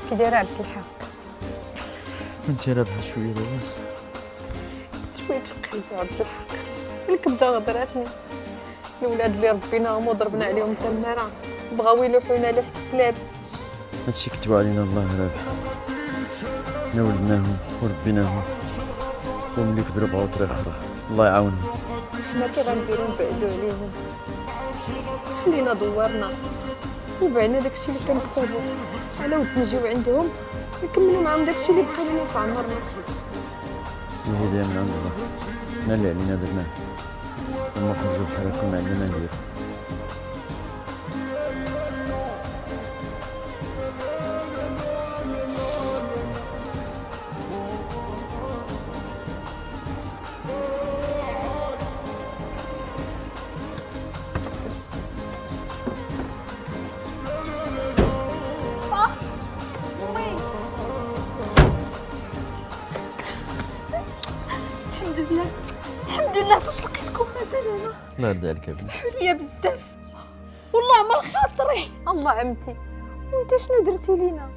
كي داير عبد الحق؟ انت رابحه شويه دابا. شويه في قلبي عبد الحق، ملك بدا غدراتني الولاد اللي ربيناهم وضربنا عليهم تماره بغاو يلوحونا لي في الكلاب. هادشي كتبوا علينا الله رابحه، حنا ولدناهم وربيناهم وملي كبروا بغاو طريق اخرى، الله يعاونهم. حنا كي غنديرو نبعدو عليهم؟ خلينا دورنا وبعنا داكشي اللي كنكسبو على ود نجيو عندهم نكملو معاهم داكشي اللي بقى لنا في عمرنا. الهدايه من عند الله، حنا اللي علينا درناه وما خرجوا بحال هكا ما عندنا ما نديرو. الحمد لله فاش لقيتكم مازال هنا. الله يرضي عليك يا بنتي. سمحوا لي بزاف والله ما لخاطري. الله عمتي وانت شنو درتي لينا؟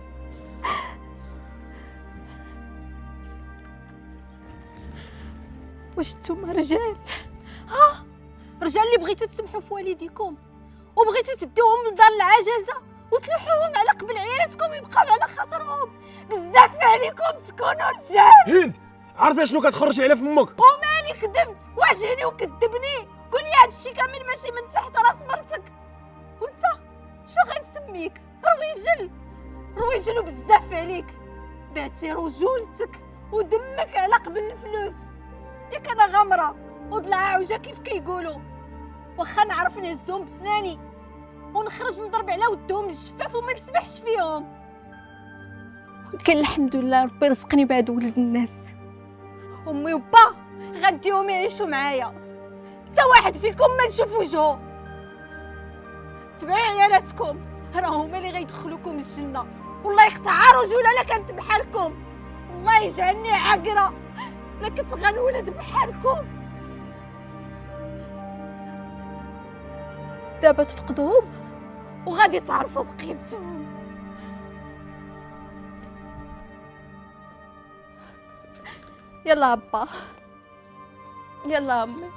واش نتوما رجال؟ رجال اللي بغيتو تسمحوا في والديكم وبغيتو تديوهم لدار العجزه وتلوحوهم على قبل عيالاتكم يبقاو على خاطرهم. بزاف عليكم تكونوا رجال. هند عارفه شنو كتخرجي على فمك؟ ومالي كذبت واجهني وكذبني، قول لي هادشي كامل ماشي من تحت راس مرتك. وانت شنو غنسميك؟ رويجل وبزاف عليك، بعتي رجولتك ودمك على قبل الفلوس. ياك انا غامره وضلع عوجه كيف كيقولوا، واخا نعرف نهزهم بسناني ونخرج نضرب على ودهم الجفاف وما نسمحش فيهم، ولكن الحمد لله ربي رزقني بهاد ولد الناس. امي وبا غنديهم يعيشوا معايا، حتى واحد فيكم ما نشوف وجهه. تبعوا عيالاتكم راه هما اللي غيدخلوكم الجنه، والله يقطع رجول الا كانت بحالكم، والله يجعلني عاقره لا كنت غنولد بحالكم. دابا تفقدوهم وغادي تعرفوا بقيمتهم. يلا با، يلا امي.